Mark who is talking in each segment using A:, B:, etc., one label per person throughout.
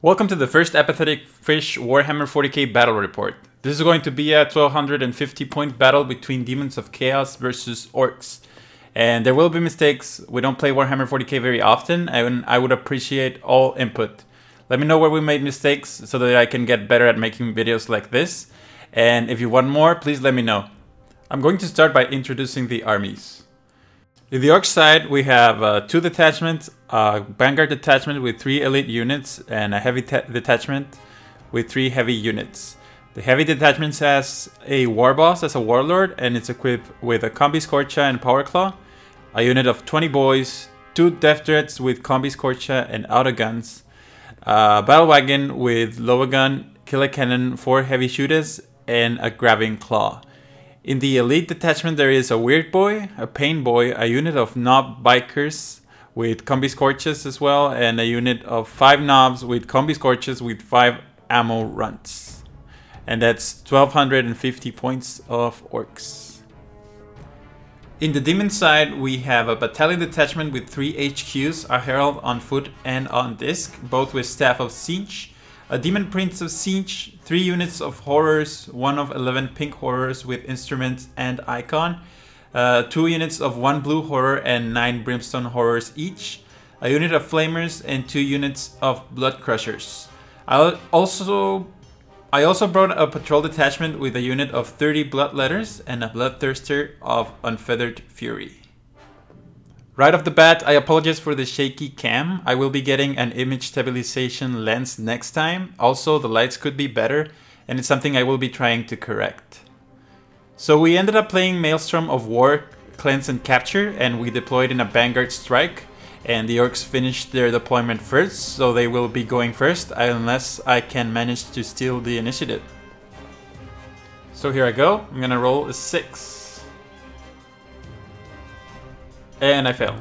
A: Welcome to the first Apathetic Fish Warhammer 40k battle report. This is going to be a 1250 point battle between Demons of Chaos versus Orks. And there will be mistakes. We don't play Warhammer 40k very often, and I would appreciate all input. Let me know where we made mistakes so that I can get better at making videos like this. And if you want more, please let me know. I'm going to start by introducing the armies. In the Orc side, we have 2 detachments, a Vanguard detachment with 3 elite units, and a heavy detachment with 3 heavy units. The heavy detachment has a war boss as a warlord, and it's equipped with a Combi Scorcha and Power Claw, a unit of 20 boys, 2 death threats with Combi Scorcha and auto guns, a battle wagon with lower gun, killer cannon, 4 heavy shooters, and a grabbing claw. In the elite detachment there is a weird boy, a pain boy, a unit of knob bikers with combi scorches as well, and a unit of 5 knobs with combi scorches with 5 ammo runs. And that's 1250 points of orcs. In the demon side we have a battalion detachment with 3 HQs, a herald on foot and on disc, both with staff of siege. A Demon Prince of Siege, 3 units of horrors, 1 of 11 pink horrors with instruments and icon, 2 units of 1 blue horror and 9 brimstone horrors each, a unit of flamers and 2 units of blood crushers. I also brought a patrol detachment with a unit of 30 bloodletters and a bloodthirster of unfeathered fury. Right off the bat, I apologize for the shaky cam. I will be getting an image stabilization lens next time. Also, the lights could be better, and it's something I will be trying to correct. So we ended up playing Maelstrom of War, Cleanse and Capture, and we deployed in a Vanguard strike, and the Orcs finished their deployment first, so they will be going first, unless I can manage to steal the initiative. So here I go. I'm gonna roll a 6. And I fail.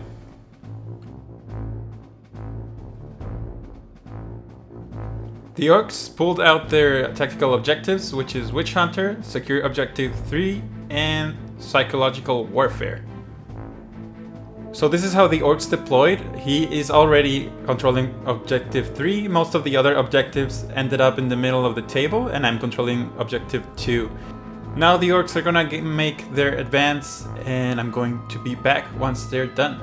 A: The Orcs pulled out their tactical objectives, which is Witch Hunter, Secure Objective 3, and Psychological Warfare. So this is how the Orcs deployed. He is already controlling Objective 3. Most of the other objectives ended up in the middle of the table, and I'm controlling Objective 2. Now the Orcs are gonna make their advance, and I'm going to be back once they're done.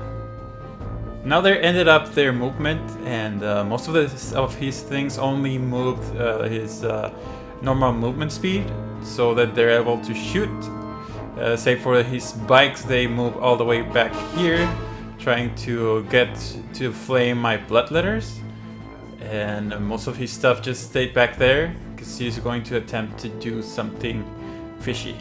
A: Now they ended up their movement, and most of his things only moved his normal movement speed, so that they're able to shoot. Save for his bikes, they move all the way back here, trying to get to flame my bloodletters. And most of his stuff just stayed back there, because he's going to attempt to do something fishy.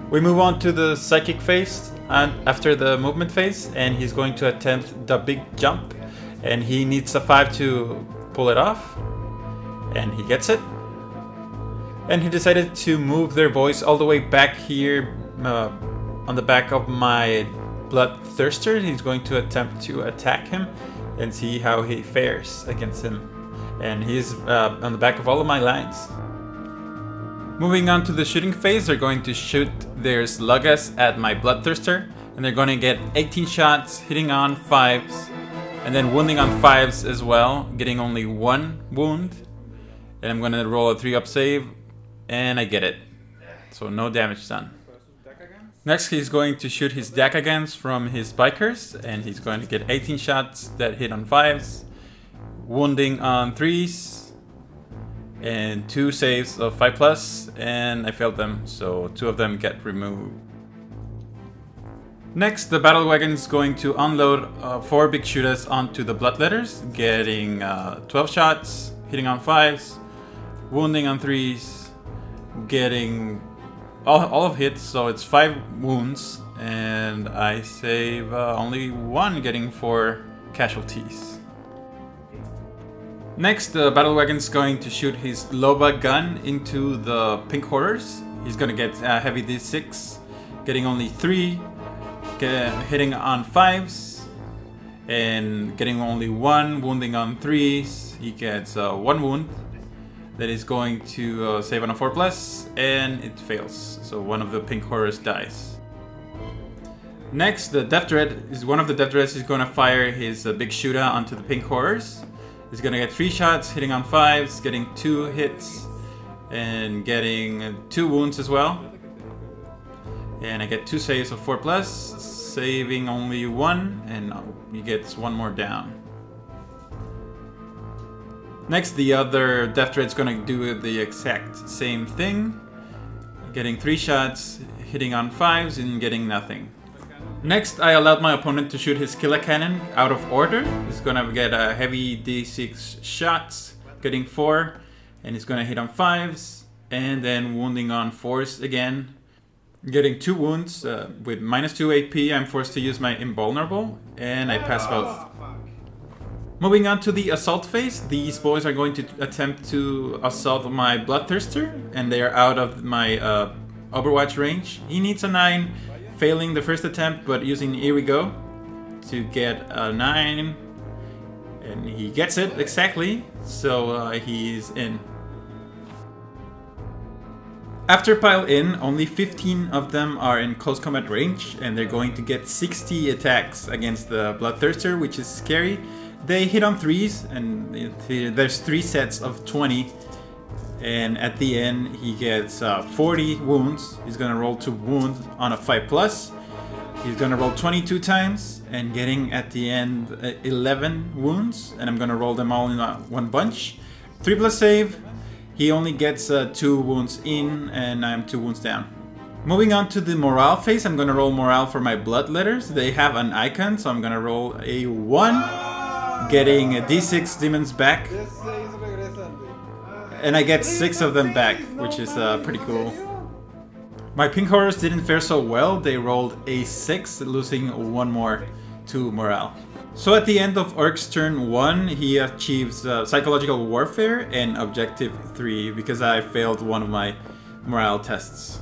A: We move on to the psychic phase and after the movement phase, and he's going to attempt the big jump, and he needs a 5 to pull it off, and he gets it. And he decided to move their boys all the way back here on the back of my bloodthirster. He's going to attempt to attack him and see how he fares against him, and he's on the back of all of my lines. Moving on to the shooting phase, they're going to shoot their sluggas at my bloodthirster, and they're going to get 18 shots, hitting on 5s, and then wounding on 5s as well, getting only 1 wound. And I'm going to roll a 3-up save, and I get it. So no damage done. Next, he's going to shoot his Dakagans from his bikers, and he's going to get 18 shots that hit on 5s, wounding on 3s, and 2 saves of 5+, and I failed them, so 2 of them get removed. Next, the battle wagon is going to unload 4 big shooters onto the bloodletters, getting 12 shots, hitting on 5s, wounding on 3s, getting all of hits, so it's 5 wounds, and I save only 1, getting 4 casualties. Next, the battle wagon is going to shoot his Loba gun into the pink horrors. He's going to get heavy D6, getting only 3, hitting on 5s, and getting only 1, wounding on 3s. He gets 1 wound that is going to save on a 4+, and it fails. So one of the pink horrors dies. Next, the Death Dread is one of the Death Dreads is going to fire his big shooter onto the pink horrors. He's gonna get 3 shots, hitting on 5s, getting 2 hits, and getting 2 wounds as well. And I get 2 saves of 4+, saving only 1, and he gets 1 more down. Next, the other Death Dread's gonna do the exact same thing, getting 3 shots, hitting on 5s, and getting nothing. Next, I allowed my opponent to shoot his killer cannon out of order. He's gonna get a heavy D6 shots, getting 4, and he's gonna hit on 5s, and then wounding on 4s again, getting 2 wounds. With -2 AP, I'm forced to use my invulnerable, and I pass both. Moving on to the assault phase, these boys are going to attempt to assault my Bloodthirster, and they are out of my Overwatch range. He needs a 9, failing the first attempt, but using Here We Go to get a 9, and he gets it exactly, so he's in. After pile in, only 15 of them are in close combat range, and they're going to get 60 attacks against the Bloodthirster, which is scary. They hit on 3s, and there's 3 sets of 20, and at the end he gets 40 wounds. He's gonna roll to wound on a 5+. He's gonna roll 22 times, and getting at the end 11 wounds, and I'm gonna roll them all in one bunch. 3+ save. He only gets 2 wounds in, and I'm 2 wounds down. Moving on to the morale phase, I'm gonna roll morale for my Bloodletters. They have an icon, so I'm gonna roll a 1, getting a D6 demons back. And I get 6 of them back, which is pretty cool. My pink horrors didn't fare so well. They rolled a 6, losing 1 more to morale. So at the end of Orks turn 1, he achieves psychological warfare and objective 3 because I failed one of my morale tests.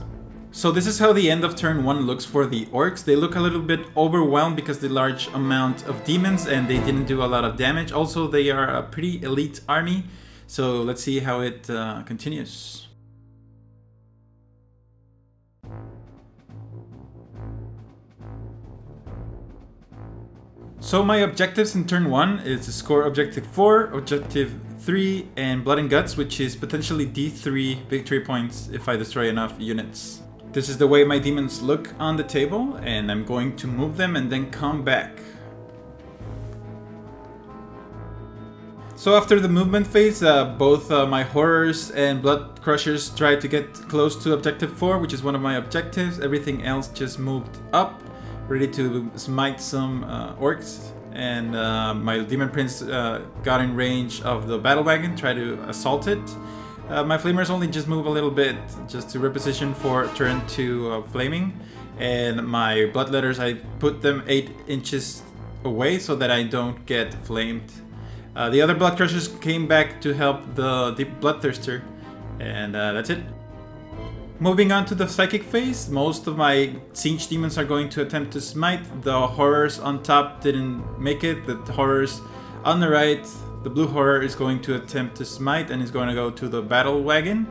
A: So this is how the end of turn 1 looks for the Orks. They look a little bit overwhelmed because the large amount of demons, and they didn't do a lot of damage. Also, they are a pretty elite army. So let's see how it continues. So my objectives in turn 1 is to score objective 4, objective 3, and Blood and Guts, which is potentially D3 victory points if I destroy enough units. This is the way my demons look on the table, and I'm going to move them and then come back. So after the movement phase, both my Horrors and Blood Crushers tried to get close to objective 4, which is one of my objectives. Everything else just moved up, ready to smite some Orks. And my Demon Prince got in range of the battle wagon, tried to assault it. My Flamers only just move a little bit, just to reposition for turn 2 flaming. And my Bloodletters, I put them 8 inches away so that I don't get flamed. The other Blood Crushers came back to help the Bloodthirster, and that's it. Moving on to the Psychic phase, most of my Siege Demons are going to attempt to smite. The Horrors on top didn't make it. The Horrors on the right, the Blue Horror is going to attempt to smite and is going to go to the Battle Wagon,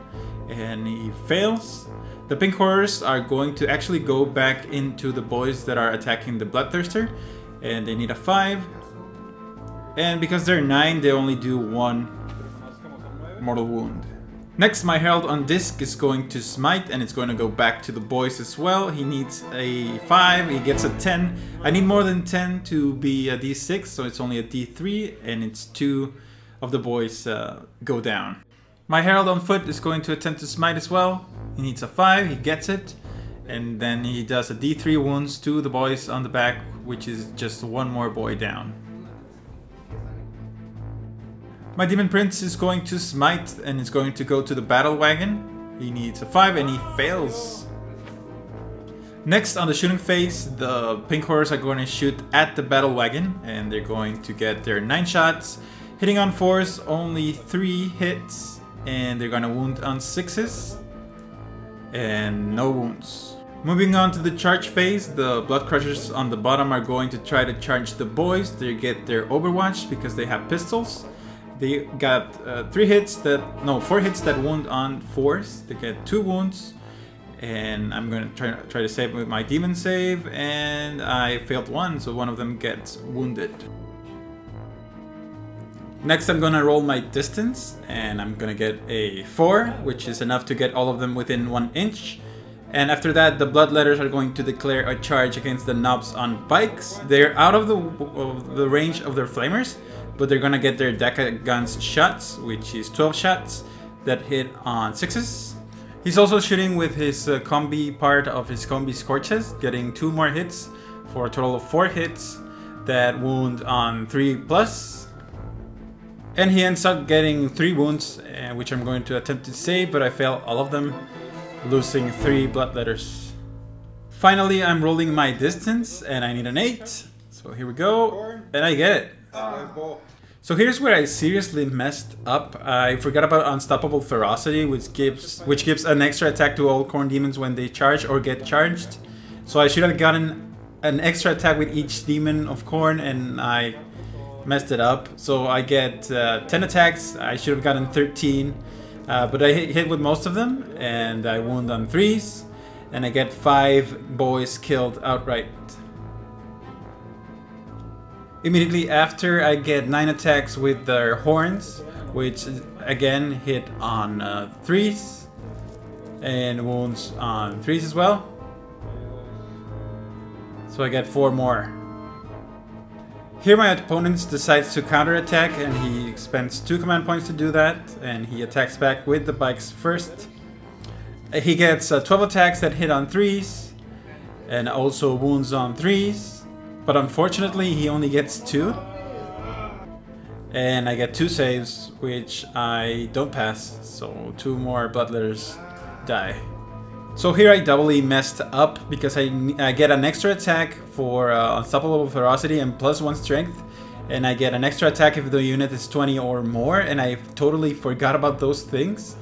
A: and he fails. The Pink Horrors are going to actually go back into the boys that are attacking the Bloodthirster, and they need a 5. And because they're 9, they only do 1 mortal wound. Next, my Herald on disc is going to smite, and it's going to go back to the boys as well. He needs a 5, he gets a 10. I need more than 10 to be a D6, so it's only a D3, and it's 2 of the boys go down. My Herald on foot is going to attempt to smite as well. He needs a 5, he gets it, and then he does a D3 wounds to the boys on the back, which is just 1 more boy down. My Demon Prince is going to smite and is going to go to the Battle Wagon. He needs a 5 and he fails. Next, on the shooting phase, the Pink Horrors are going to shoot at the Battle Wagon, and they're going to get their 9 shots. Hitting on 4s, only 3 hits, and they're going to wound on 6s. And no wounds. Moving on to the charge phase, the Blood Crushers on the bottom are going to try to charge the boys. They get their Overwatch because they have pistols. They got 4 hits that wound on 4s. They get 2 wounds, and I'm going to try to save with my demon save, and I failed 1, so one of them gets wounded. Next I'm gonna roll my distance, and I'm gonna get a 4, which is enough to get all of them within 1 inch. And after that, the Bloodletters are going to declare a charge against the knobs on bikes. They're out of the range of their flamers, but they're gonna get their Deca Guns shots, which is 12 shots that hit on 6s. He's also shooting with his combi part of his combi Scorches, getting 2 more hits for a total of 4 hits that wound on 3+. And he ends up getting 3 wounds, which I'm going to attempt to save, but I fail all of them, losing 3 Bloodletters. Finally, I'm rolling my distance, and I need an 8. So here we go, and I get it. So here's where I seriously messed up. I forgot about Unstoppable Ferocity, which gives an extra attack to all Khorne demons when they charge or get charged. So I should have gotten an extra attack with each demon of Khorne, and I messed it up. So I get 10 attacks. I should have gotten 13, but I hit with most of them, and I wound on 3s, and I get 5 boys killed outright. Immediately after, I get 9 attacks with their horns, which again hit on 3s, and wounds on 3s as well. So I get 4 more. Here my opponent decides to counterattack, and he spends 2 command points to do that, and he attacks back with the bikes first. He gets 12 attacks that hit on 3s, and also wounds on 3s. But unfortunately, he only gets 2. And I get 2 saves, which I don't pass, so 2 more Bloodletters die. So here I doubly messed up, because I get an extra attack for Unstoppable Ferocity and +1 strength. And I get an extra attack if the unit is 20 or more, and I totally forgot about those things.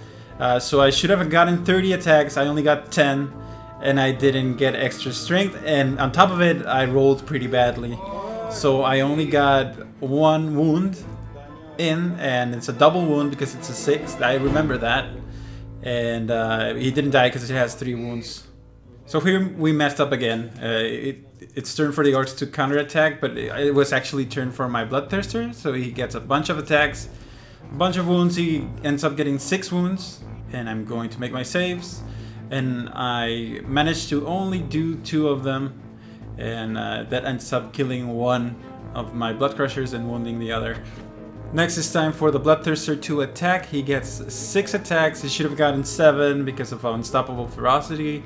A: So I should have gotten 30 attacks, I only got 10. And I didn't get extra strength, and on top of it, I rolled pretty badly. So I only got 1 wound in, and it's a double wound because it's a 6. I remember that. And he didn't die because he has 3 wounds. So here we messed up again. It's turn for the Orks to counterattack, but it was actually turn for my Bloodthirster. So he gets a bunch of attacks, a bunch of wounds. He ends up getting 6 wounds, and I'm going to make my saves. And I managed to only do 2 of them, and that ends up killing 1 of my Blood Crushers and wounding the other. Next is time for the Bloodthirster to attack. He gets 6 attacks. He should have gotten 7 because of Unstoppable Ferocity.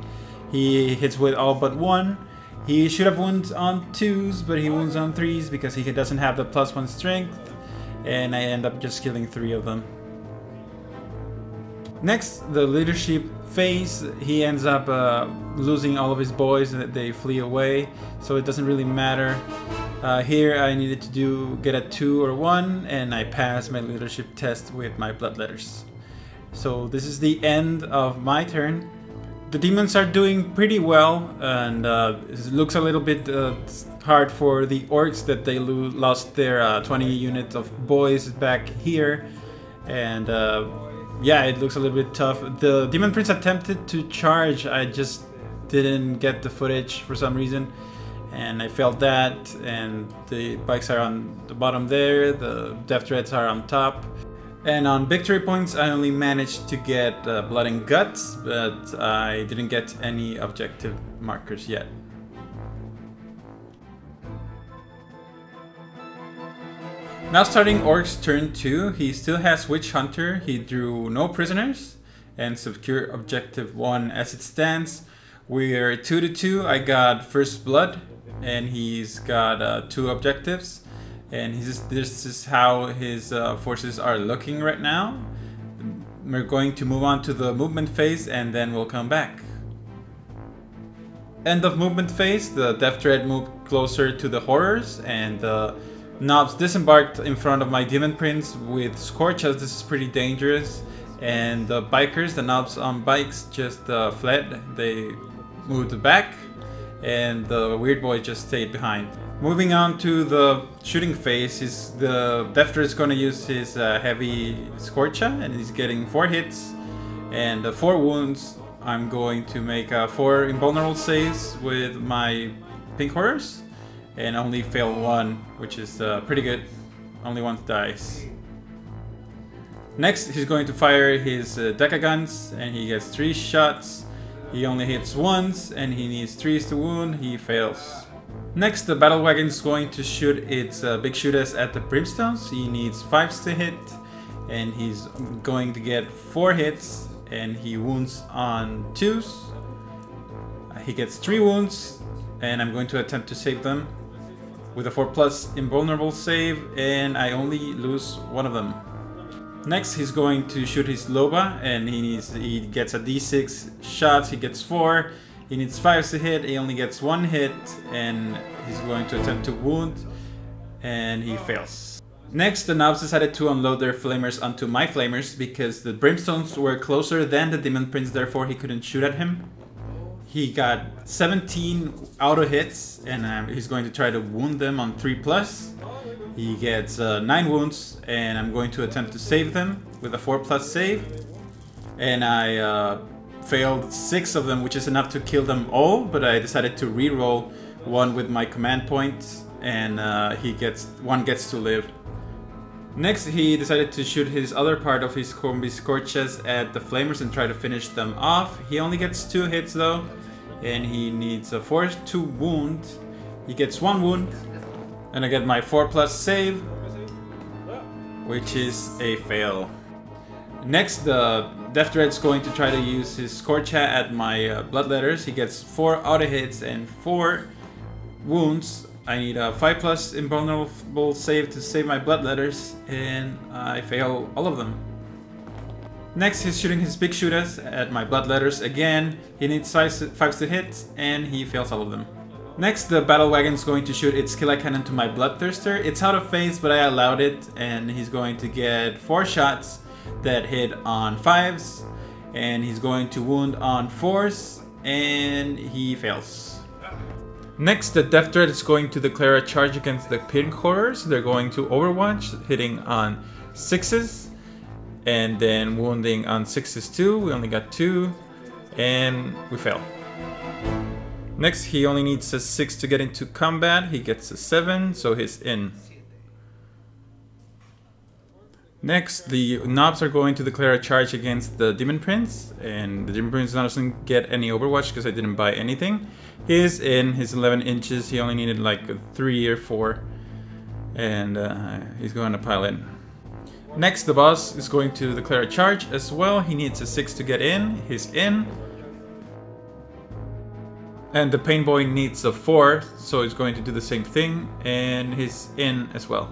A: He hits with all but 1. He should have wounds on 2s, but he wounds on 3s because he doesn't have the +1 strength. And I end up just killing 3 of them. Next, the leadership phase. He ends up losing all of his boys, and they flee away, so it doesn't really matter. Here I needed to get a 2 or 1, and I passed my leadership test with my Bloodletters. So this is the end of my turn. The demons are doing pretty well, and it looks a little bit hard for the Orks that they lost their 20 units of boys back here, and yeah, it looks a little bit tough. The Demon Prince attempted to charge, I just didn't get the footage for some reason, and I failed that, and the bikes are on the bottom there, the Death Dreads are on top. And on victory points I only managed to get Blood and Guts, but I didn't get any objective markers yet. Now starting Orcs turn 2, he still has Witch Hunter, he drew no prisoners, and secure objective 1 as it stands. We're 2-2, I got First Blood, and he's got 2 objectives. And this is how his forces are looking right now. We're going to move on to the movement phase, and then we'll come back. End of movement phase, the Death Dread moved closer to the Horrors, and the Knobs disembarked in front of my Demon Prince with Scorches. This is pretty dangerous. And the bikers, the Knobs on bikes, just fled. They moved back, and the Weird Boy just stayed behind. Moving on to the shooting phase, the Death Dread is going to use his heavy Scorcha, and he's getting 4 hits and 4 wounds. I'm going to make 4 invulnerable saves with my Pink Horrors, and only fail 1, which is pretty good. Only 1 dies. Next, he's going to fire his Deca guns, and he gets 3 shots. He only hits once, and he needs 3s to wound. He fails. Next, the battle wagon is going to shoot its big shooters at the brimstones. He needs 5s to hit, and he's going to get 4 hits, and he wounds on 2s. He gets 3 wounds, and I'm going to attempt to save them with a 4+ invulnerable save, and I only lose 1 of them. Next, he's going to shoot his Loba, and he gets a d6 shots. He gets 4. He needs 5s to hit. He only gets 1 hit, and he's going to attempt to wound, and he fails. Next, the Knobs decided to unload their flamers onto my flamers because the brimstones were closer than the Demon Prince, therefore he couldn't shoot at him. He got 17 auto hits, and he's going to try to wound them on 3+. He gets 9 wounds, and I'm going to attempt to save them with a 4+ save. And I failed 6 of them, which is enough to kill them all, but I decided to re-roll 1 with my command point, and one gets to live. Next, he decided to shoot his other part of his Combi Scorches at the Flamers and try to finish them off. He only gets 2 hits though, and he needs a 4 to wound. He gets 1 wound, and I get my 4+ save, which is a fail. Next, the Death Dread's going to try to use his Scorch Hat at my Bloodletters. He gets 4 auto hits and 4 wounds. I need a 5+ invulnerable save to save my Bloodletters, and I fail all of them. Next, he's shooting his big shooters at my Bloodletters again. He needs 5s to hit, and he fails all of them. Next, the Battle Wagon's going to shoot its Killer Cannon to my Bloodthirster. It's out of phase, but I allowed it, and he's going to get 4 shots that hit on 5s, and he's going to wound on 4s, and he fails. Next, the Death Dread is going to declare a charge against the Pink Horrors. They're going to Overwatch, hitting on 6s, and then wounding on 6s too. We only got 2, and we fail. Next, he only needs a 6 to get into combat. He gets a 7, so he's in. Next, the Knobs are going to declare a charge against the Demon Prince, and the Demon Prince doesn't get any Overwatch because I didn't buy anything. He is in his 11 inches. He only needed like a 3 or 4, and he's going to pile in. Next, the boss is going to declare a charge as well. He needs a 6 to get in. He's in. And the Pain Boy needs a 4, so he's going to do the same thing, and he's in as well.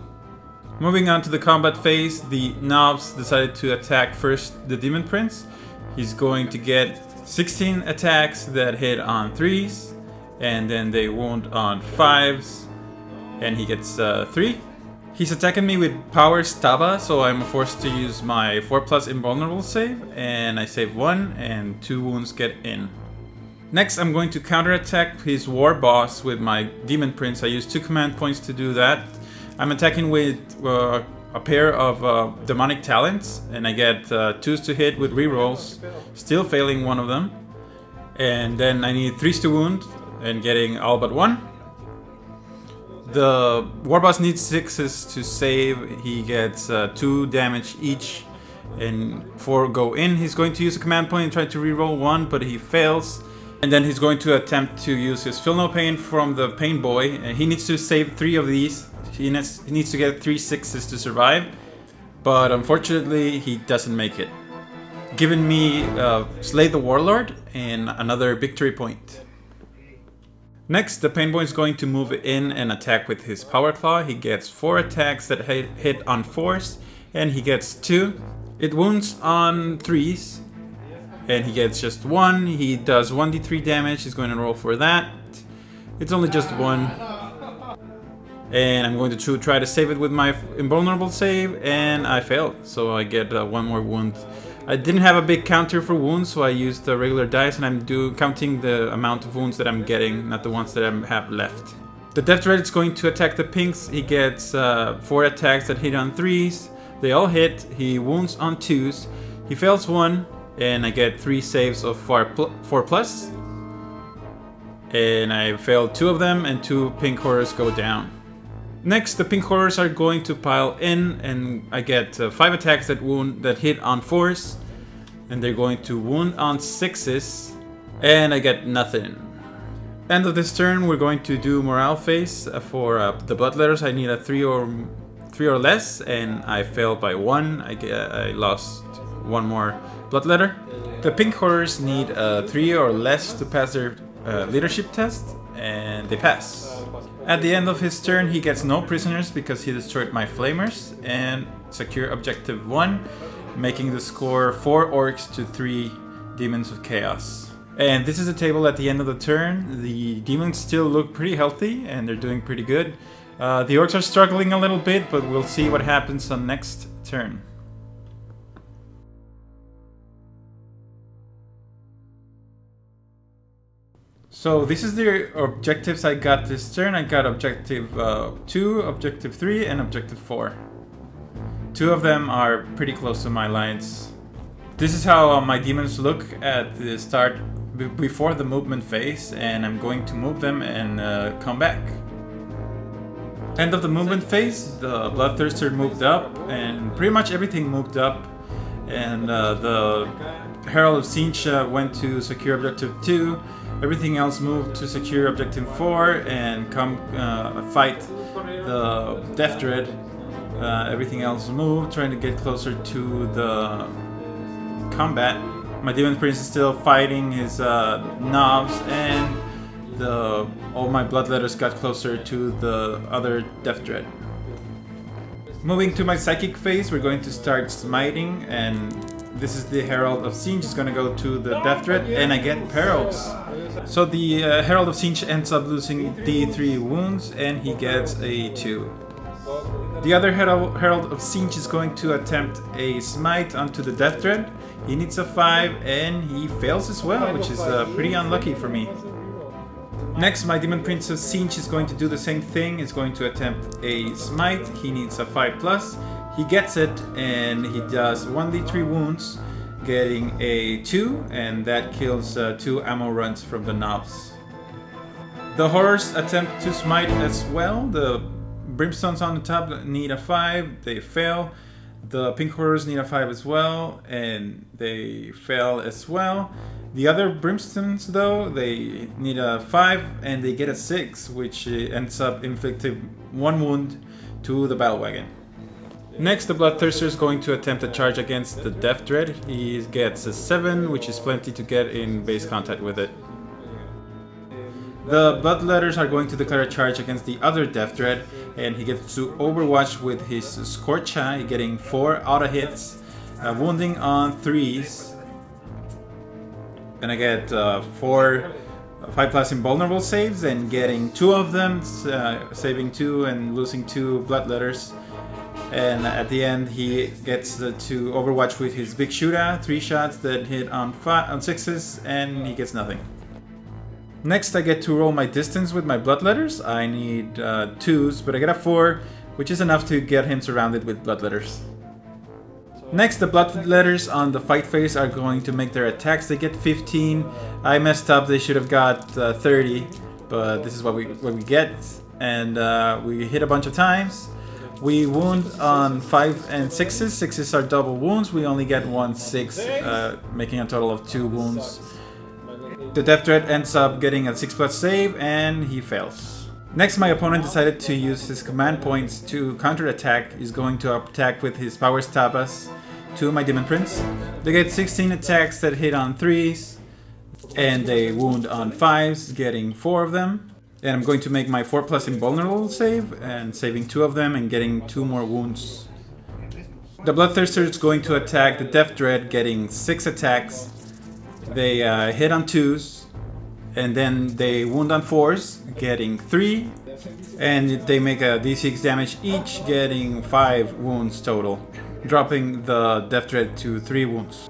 A: Moving on to the combat phase, the Knobs decided to attack first the Demon Prince. He's going to get 16 attacks that hit on 3s, and then they wound on 5s, and he gets 3. He's attacking me with Power Staba, so I'm forced to use my 4+ invulnerable save, and I save 1, and 2 wounds get in. Next, I'm going to counterattack his War Boss with my Demon Prince. I use 2 command points to do that. I'm attacking with a pair of Demonic Talents, and I get 2s to hit with rerolls, still failing 1 of them. And then I need 3s to wound, and getting all but 1. The War Boss needs 6s to save. He gets 2 damage each, and 4 go in. He's going to use a command point and try to reroll 1, but he fails. And then he's going to attempt to use his Feel No Pain from the Pain Boy. He needs to save 3 of these. He needs to get 3 6s to survive, but unfortunately he doesn't make it, giving me Slay the Warlord and another victory point. Next, the Pain Boy is going to move in and attack with his Power Claw. He gets 4 attacks that hit on 4s, and he gets 2. It wounds on 3s, and he gets just 1. He does 1d3 damage. He's going to roll for that. It's only just 1. And I'm going to try to save it with my invulnerable save, and I failed, so I get 1 more wound. I didn't have a big counter for wounds, so I used the regular dice, and I'm counting the amount of wounds that I'm getting, not the ones that I have left. The Death Dread is going to attack the pinks. He gets 4 attacks that hit on 3s. They all hit. He wounds on 2s. He fails 1, and I get 3 saves of 4+. And I failed 2 of them, and 2 pink horrors go down. Next, the pink horrors are going to pile in, and I get 5 attacks that hit on 4s, and they're going to wound on 6s, and I get nothing. End of this turn, we're going to do morale phase for the bloodletters. I need a 3 or less, and I failed by 1. I lost 1 more bloodletter. The pink horrors need a 3 or less to pass their leadership test, and they pass. At the end of his turn, he gets no prisoners because he destroyed my flamers and secure objective 1, making the score 4 orcs to 3 demons of chaos. And this is the table at the end of the turn. The demons still look pretty healthy and they're doing pretty good. The orcs are struggling a little bit, but we'll see what happens on next turn. So this is the objectives I got this turn. I got objective 2, objective 3, and objective 4. 2 of them are pretty close to my lines. This is how my demons look at the start, before the movement phase, and I'm going to move them and come back. End of the movement phase, the Bloodthirster moved up, and pretty much everything moved up, and the Herald of Tzeentch went to secure objective 2. Everything else moved to secure objective 4 and come fight the Death Dread. Everything else moved, trying to get closer to the combat. My Demon Prince is still fighting his knobs, and all my bloodletters got closer to the other Death Dread. Moving to my Psychic phase, we're going to start smiting, and this is the Herald of Tzeentch. It's going to go to the Death Dread, and I get Perils. So the Herald of Tzeentch ends up losing D3 wounds, and he gets a 2. The other Herald of Tzeentch is going to attempt a smite onto the Death Dread. He needs a 5, and he fails as well, which is pretty unlucky for me. Next, my Demon Prince of Tzeentch is going to do the same thing. He's going to attempt a smite. He needs a 5+. He gets it, and he does 1d3 wounds, getting a 2, and that kills 2 ammo runs from the knobs. The horrors attempt to smite as well. The brimstones on the top need a 5, they fail. The pink horrors need a 5 as well, and they fail as well. The other brimstones, though, they need a 5 and they get a 6, which ends up inflicting 1 wound to the battle wagon. Next, the Bloodthirster is going to attempt a charge against the Death Dread. He gets a 7, which is plenty to get in base contact with it. The Bloodletters are going to declare a charge against the other Death Dread, and he gets to Overwatch with his Scorch Eye, getting 4 auto hits, wounding on 3s. And I get 4 5+ invulnerable saves, and getting 2 of them, saving 2 and losing 2 Bloodletters. And at the end, he gets to Overwatch with his big shootout, 3 shots that hit on 6s, and he gets nothing. Next, I get to roll my distance with my bloodletters. I need 2s, but I get a 4, which is enough to get him surrounded with bloodletters. Next, the bloodletters on the fight phase are going to make their attacks. They get 15. I messed up. They should have got 30, but this is what we get, and we hit a bunch of times. We wound on 5 and 6s. 6s are double wounds. We only get 1 6, making a total of 2 wounds. The Death Dread ends up getting a 6+ save, and he fails. Next, my opponent decided to use his command points to counterattack. He's going to attack with his Power Stabas to my Demon Prince. They get 16 attacks that hit on 3s, and they wound on 5s, getting 4 of them. And I'm going to make my 4+ invulnerable save, and saving 2 of them and getting 2 more wounds. The Bloodthirster is going to attack the Death Dread, getting 6 attacks. They hit on 2s, and then they wound on 4s, getting 3. And they make a d6 damage each, getting 5 wounds total, dropping the Death Dread to 3 wounds.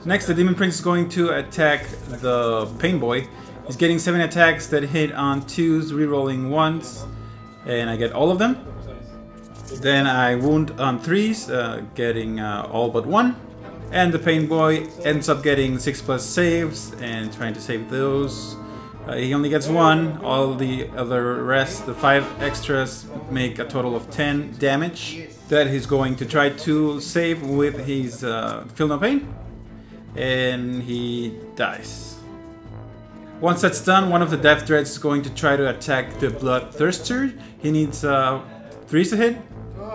A: Next, the Demon Prince is going to attack the Pain Boy. He's getting 7 attacks that hit on 2s, rerolling 1s, and I get all of them. Then I wound on 3s, getting all but 1. And the Pain Boy ends up getting 6+ saves and trying to save those. He only gets 1. All the other rest, the 5 extras, make a total of 10 damage that he's going to try to save with his Feel No Pain. And he dies. Once that's done, one of the Death Dreads is going to try to attack the Bloodthirster. He needs 3s to hit.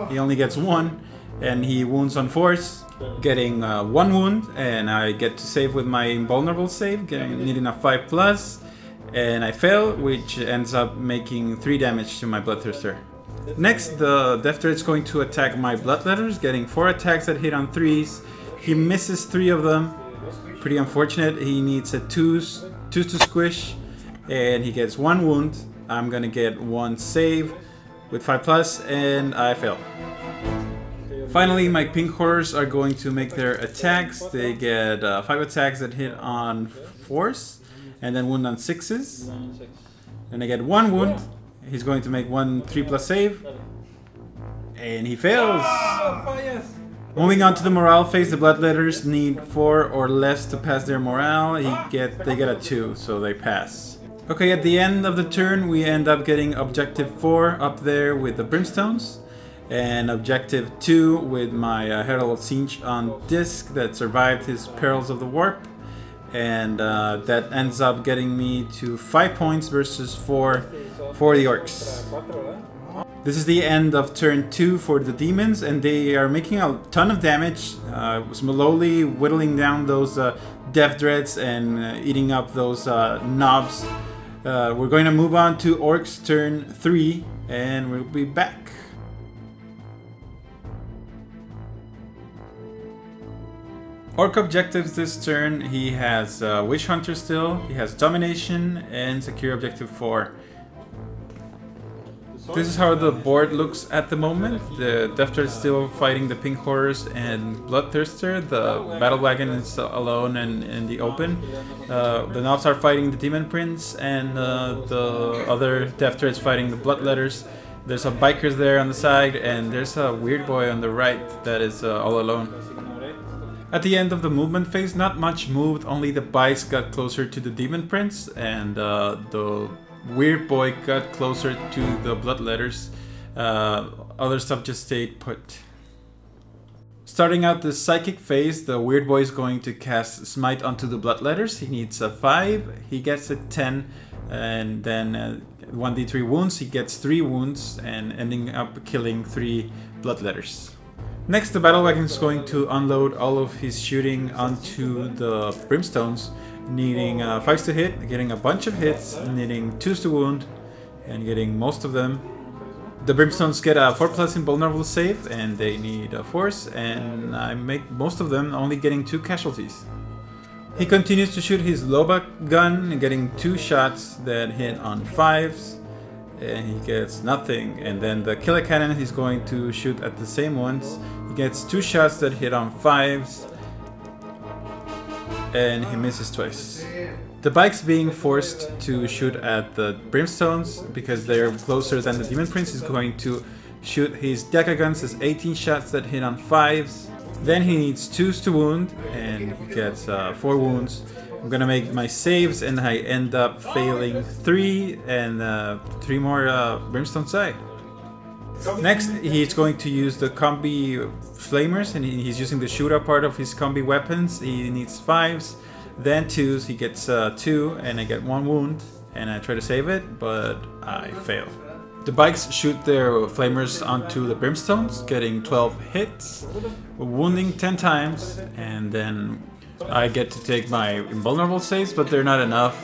A: He only gets 1, and he wounds on force, getting 1 wound, and I get to save with my invulnerable save, needing a 5+, and I fail, which ends up making 3 damage to my Bloodthirster. Next, the Death Dread is going to attack my Bloodletters, getting 4 attacks that hit on 3s. He misses 3 of them. Pretty unfortunate. He needs a 2s to squish, and he gets 1 wound. I'm gonna get 1 save with 5+, and I fail. Finally, my pink horrors are going to make their attacks. They get 5 attacks that hit on 4s, and then wound on 6s. And I get 1 wound. He's going to make 1 3+ save, and he fails. Moving on to the morale phase, the Bloodletters need 4 or less to pass their morale. They get a 2, so they pass. Okay, at the end of the turn, we end up getting Objective 4 up there with the Brimstones, and Objective 2 with my Herald of Siege on disc that survived his Perils of the Warp, and that ends up getting me to 5 points versus 4 for the Orks. This is the end of turn 2 for the Demons, and they are making a ton of damage, slowly whittling down those Death Dreads and eating up those knobs. We're going to move on to Orks turn 3, and we'll be back. Orc objectives this turn: he has Witch Hunter still, he has Domination, and Secure Objective 4. This is how the board looks at the moment. The Death Dread is still fighting the Pink Horrors and Bloodthirster. The Battle Wagon is alone and in the open. The Knobs are fighting the Demon Prince, and the other Death Dreads fighting the Bloodletters. There's some bikers there on the side, and there's a weird boy on the right that is all alone. At the end of the movement phase, not much moved, only the bikes got closer to the Demon Prince, and the weird boy got closer to the Bloodletters. Other stuff just stayed put. Starting out the Psychic phase, the weird boy is going to cast Smite onto the Bloodletters. He needs a 5, he gets a 10, and then 1d3 wounds, he gets 3 wounds, and ending up killing 3 Bloodletters. Next, the Battle Wagon is going to unload all of his shooting onto the Brimstones, needing 5s to hit, getting a bunch of hits, needing 2s to wound, and getting most of them. The Brimstones get a 4+ invulnerable save, and they need a force, and I make most of them, only getting 2 casualties. He continues to shoot his Lobak gun, getting 2 shots that hit on 5s, and he gets nothing. And then the Killer Cannon, he's going to shoot at the same ones. He gets 2 shots that hit on 5s, and he misses twice. The bike's being forced to shoot at the Brimstones because they're closer than the Demon Prince. Is going to shoot his Deca guns as 18 shots that hit on 5s. Then he needs 2s to wound, and he gets 4 wounds. I'm gonna make my saves, and I end up failing 3, and 3 more Brimstones die. Next, he's going to use the combi flamers, and he's using the shootout part of his combi weapons. He needs 5s, then 2s. He gets 2, and I get 1 wound, and I try to save it, but I fail. The bikes shoot their flamers onto the Brimstones, getting 12 hits, wounding 10 times, and then I get to take my invulnerable saves, but they're not enough.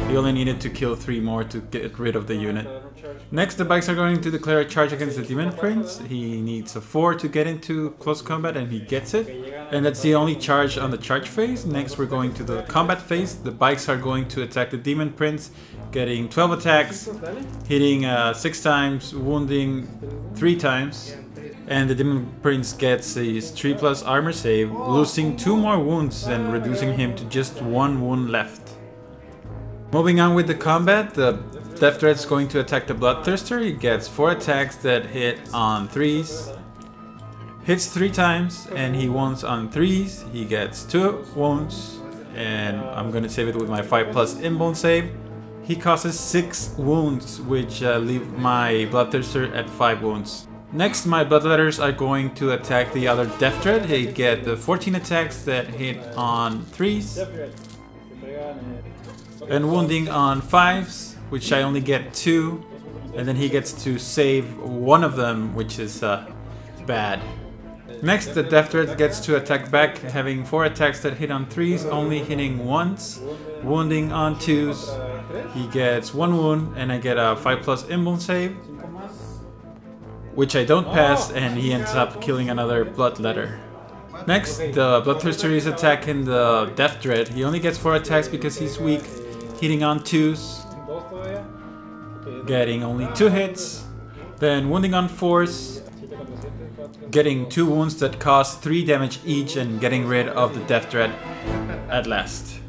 A: He only needed to kill 3 more to get rid of the unit. Next, the bikes are going to declare a charge against the Demon Prince. He needs a 4 to get into close combat, and he gets it. And that's the only charge on the charge phase. Next, we're going to the combat phase. The bikes are going to attack the Demon Prince, getting 12 attacks, hitting 6 times, wounding 3 times. And the Demon Prince gets his 3+ armor save, losing 2 more wounds and reducing him to just 1 wound left. Moving on with the combat, the Death Dread is going to attack the Bloodthirster. He gets 4 attacks that hit on 3s, hits 3 times, and he wounds on 3s. He gets 2 wounds, and I'm going to save it with my 5+ invuln save. He causes 6 wounds, which leave my Bloodthirster at 5 wounds. Next, my Bloodletters are going to attack the other Death Dread. They get the 14 attacks that hit on 3s and wounding on 5s, which I only get 2, and then he gets to save one of them, which is bad. Next, the Death Dread gets to attack back, having 4 attacks that hit on 3s, only hitting once, wounding on 2s. He gets 1 wound, and I get a 5+ Imbol save, which I don't pass, and he ends up killing another Bloodletter. Next, the Bloodthirster is attacking the Death Dread. He only gets 4 attacks because he's weak, hitting on 2s, getting only 2 hits, then wounding on 4s, getting 2 wounds that cost 3 damage each, and getting rid of the Death Dread at last.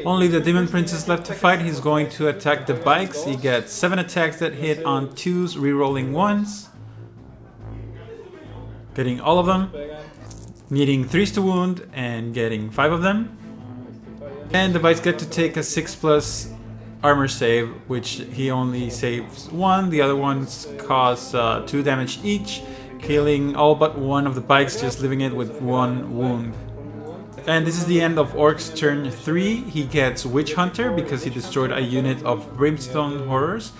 A: Only the Demon Prince is left to fight. He's going to attack the bikes. He gets 7 attacks that hit on 2s, rerolling 1s, getting all of them, needing 3s to wound, and getting 5 of them. And the bikes get to take a 6+ armor save, which he only saves 1. The other ones cause 2 damage each, killing all but one of the bikes, just leaving it with 1 wound. And this is the end of Orks turn 3. He gets Witch Hunter because he destroyed a unit of Brimstone Horrors,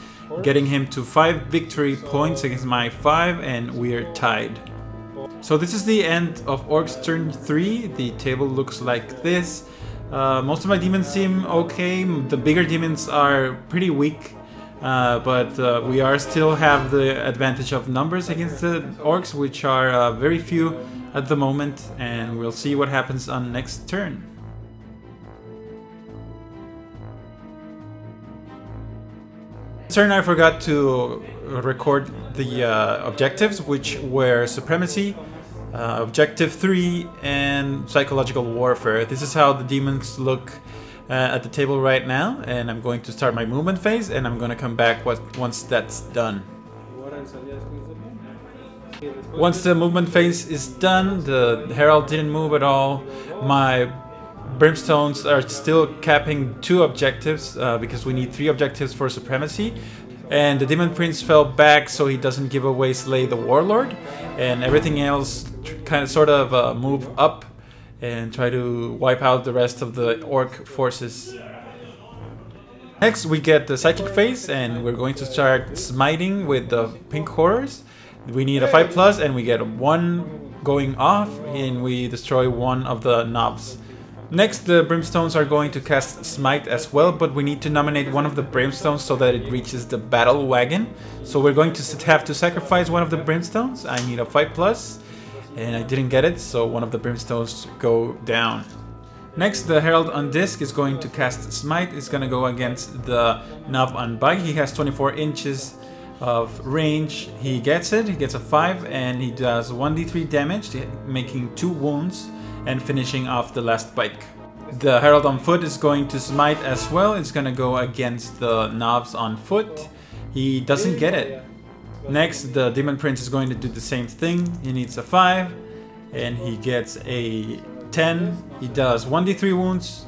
A: getting him to 5 victory points against my 5, and we're tied. So this is the end of Orks turn 3. The table looks like this. Most of my demons seem okay. The bigger demons are pretty weak, but we still have the advantage of numbers against the Orks, which are very few at the moment, and we'll see what happens on next turn. This turn I forgot to record the objectives, which were Supremacy, Objective 3, and Psychological Warfare. This is how the demons look at the table right now, and I'm going to start my movement phase, and I'm going to come back once that's done. Once the movement phase is done, the Herald didn't move at all. My Brimstones are still capping 2 objectives because we need 3 objectives for Supremacy. And the Demon Prince fell back so he doesn't give away Slay the Warlord. And everything else sort of move up and try to wipe out the rest of the Orc forces. Next we get the Psychic phase, and we're going to start smiting with the Pink Horrors. We need a 5+, and we get 1 going off, and we destroy 1 of the knobs. Next, the Brimstones are going to cast Smite as well, but we need to nominate one of the Brimstones so that it reaches the Battle Wagon. So we're going to have to sacrifice one of the Brimstones. I need a 5+, and I didn't get it, so one of the Brimstones go down. Next, the Herald on Disc is going to cast Smite. It's going to go against the Knob on Bike. He has 24 inches of range. He gets it, he gets a 5, and he does 1d3 damage, making 2 wounds and finishing off the last bike. The Herald on Foot is going to smite as well. It's going to go against the knobs on foot. He doesn't get it. Next, the Demon Prince is going to do the same thing. He needs a 5, and he gets a 10. He does 1d3 wounds,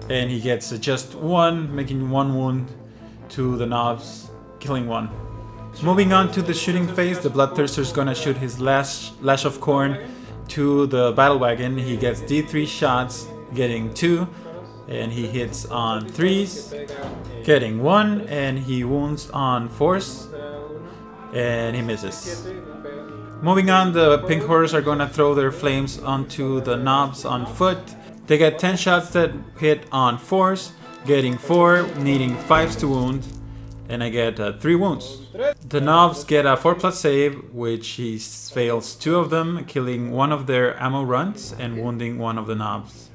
A: and he gets just 1, making 1 wound to the knobs, killing 1. Moving on to the shooting phase, the Bloodthirster is gonna shoot his Lash of Corn to the Battle Wagon. He gets D3 shots, getting 2, and he hits on 3s, getting 1, and he wounds on 4s, and he misses. Moving on, the Pink Horrors are gonna throw their flames onto the knobs on foot. They get 10 shots that hit on 4s, getting 4, needing 5s to wound, and I get 3 wounds. The knobs get a 4+ save, which he fails 2 of them, killing 1 of their ammo runs and wounding 1 of the knobs.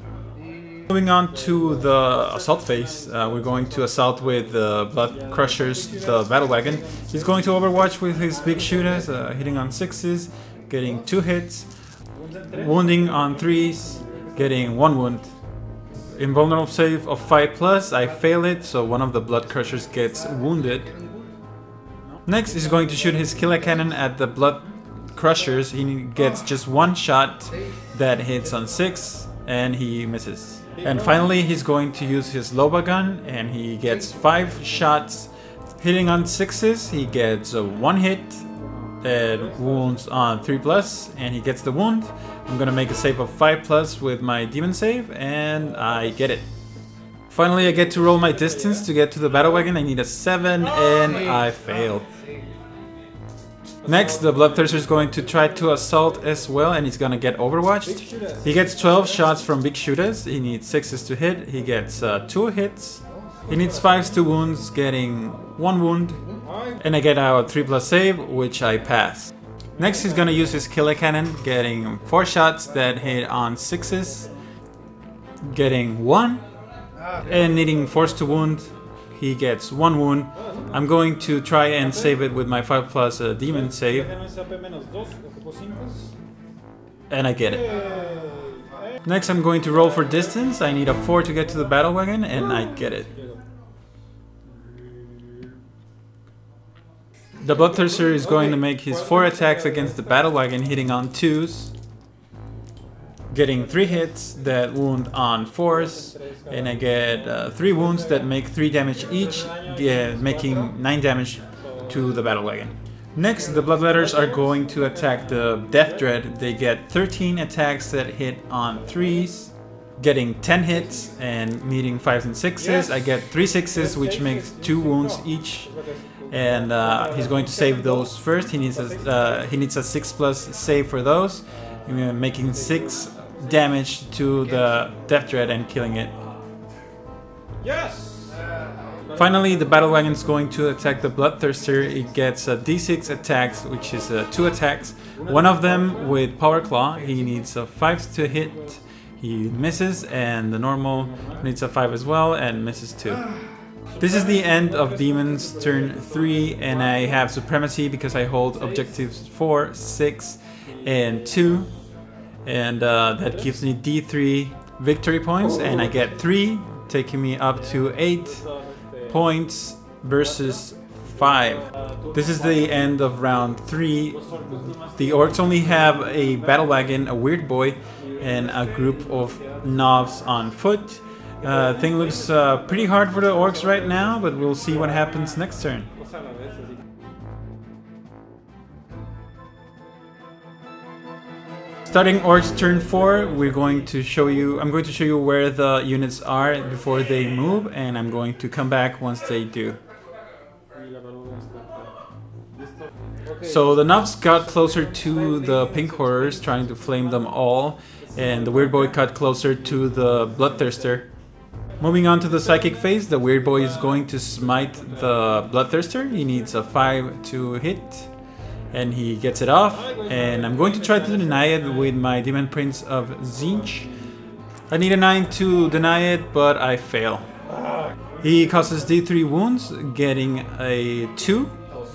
A: Moving on to the assault phase, we're going to assault with the Blood Crushers, the Battle Wagon. He's going to overwatch with his big shooters, hitting on 6s, getting 2 hits, wounding on 3s, getting 1 wound. Invulnerable save of 5+, I fail it, so one of the Blood Crushers gets wounded. Next, he's going to shoot his Killer Cannon at the Blood Crushers. He gets just 1 shot that hits on 6, and he misses. And finally he's going to use his Loba gun, and he gets 5 shots hitting on 6s. He gets a 1 hit that wounds on 3+, and he gets the wound. I'm gonna make a save of 5+ with my demon save, and I get it. Finally I get to roll my distance to get to the battle wagon. I need a 7 and I failed. Next, the Bloodthirster is going to try to assault as well, and he's gonna get overwatched. He gets 12 shots from big shooters. He needs 6s to hit. He gets 2 hits. He needs 5s to wounds, getting 1 wound. And I get our 3+ save, which I pass. Next, he's gonna use his killer cannon, getting 4 shots that hit on 6s, getting 1, and needing 4s to wound. He gets 1 wound. I'm going to try and save it with my 5+ demon save. And I get it. Next I'm going to roll for distance. I need a 4 to get to the battle wagon, and I get it. The Bloodthirster is going to make his 4 attacks against the battle wagon, hitting on 2s. Getting 3 hits that wound on 4s, and I get 3 wounds that make 3 damage each, making 9 damage to the battle wagon. Next, the Bloodletters are going to attack the Death Dread. They get 13 attacks that hit on 3s, getting 10 hits and needing 5s and 6s. I get 3 6s, which makes 2 wounds each, and he's going to save those first. He needs a 6+ save for those, making 6 damage to the Death Dread and killing it.
B: Yes!
A: Finally, the battle wagon is going to attack the Bloodthirster. It gets a d6 attacks, which is 2 attacks. One of them with Power Claw. He needs a 5 to hit. He misses, and the normal needs a 5 as well and misses too. This is the end of Demons turn 3, and I have Supremacy because I hold objectives 4, 6, and 2. And that gives me D3 victory points, and I get 3, taking me up to 8 points versus 5. This is the end of round 3. The Orks only have a battle wagon, a weird boy, and a group of Novs on foot. Thing looks pretty hard for the Orks right now, but we'll see what happens next turn. Starting Orks turn 4, I'm going to show you where the units are before they move, and I'm going to come back once they do. So the Novs got closer to the pink horrors, trying to flame them all, and the weird boy got closer to the Bloodthirster. Moving on to the psychic phase, the weird boy is going to smite the Bloodthirster. He needs a 5 to hit, and he gets it off, and I'm going to try to deny it with my Demon Prince of Tzeentch. I need a 9 to deny it, but I fail. He causes D3 wounds, getting a 2,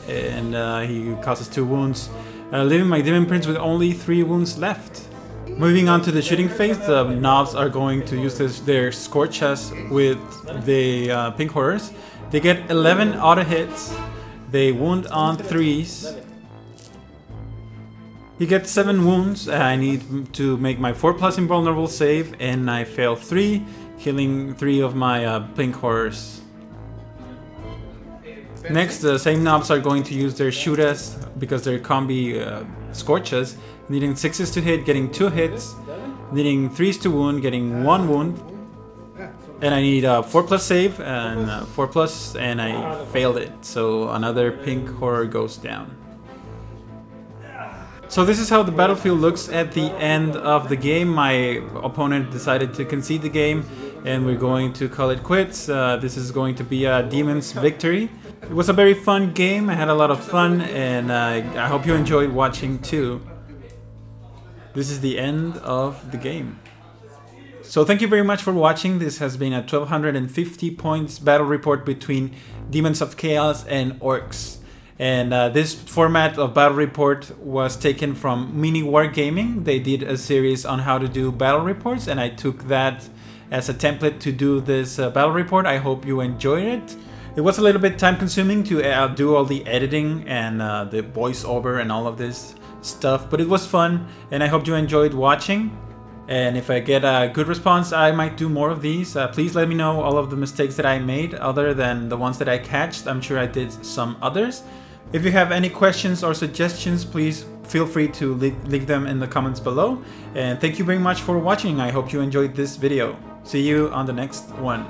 A: and he causes 2 wounds, leaving my Demon Prince with only 3 wounds left. Moving on to the shooting phase, the Novs are going to use their Scorchas with the pink horrors. They get 11 auto hits, they wound on 3s. He gets 7 wounds. I need to make my 4+ invulnerable save, and I fail 3, killing 3 of my pink horrors. Next, the same Novs are going to use their Shootas because they're combi Scorchas, needing 6s to hit, getting 2 hits, needing 3s to wound, getting 1 wound, and I need a 4+ save and 4+, and I failed it, so another pink horror goes down. So this is how the battlefield looks at the end of the game. My opponent decided to concede the game, and we're going to call it quits. This is going to be a Demon's victory. It was a very fun game. I had a lot of fun, and I hope you enjoyed watching too. This is the end of the game. So thank you very much for watching. This has been a 1250 points battle report between Demons of Chaos and Orks. And this format of battle report was taken from Mini Wargaming. They did a series on how to do battle reports, and I took that as a template to do this battle report. I hope you enjoyed it. It was a little bit time consuming to do all the editing and the voiceover and all of this stuff, but it was fun, and I hope you enjoyed watching. And if I get a good response, I might do more of these. Please let me know all of the mistakes that I made, other than the ones that I catched. I'm sure I did some others. If you have any questions or suggestions, please feel free to leave them in the comments below. And thank you very much for watching. I hope you enjoyed this video. See you on the next one.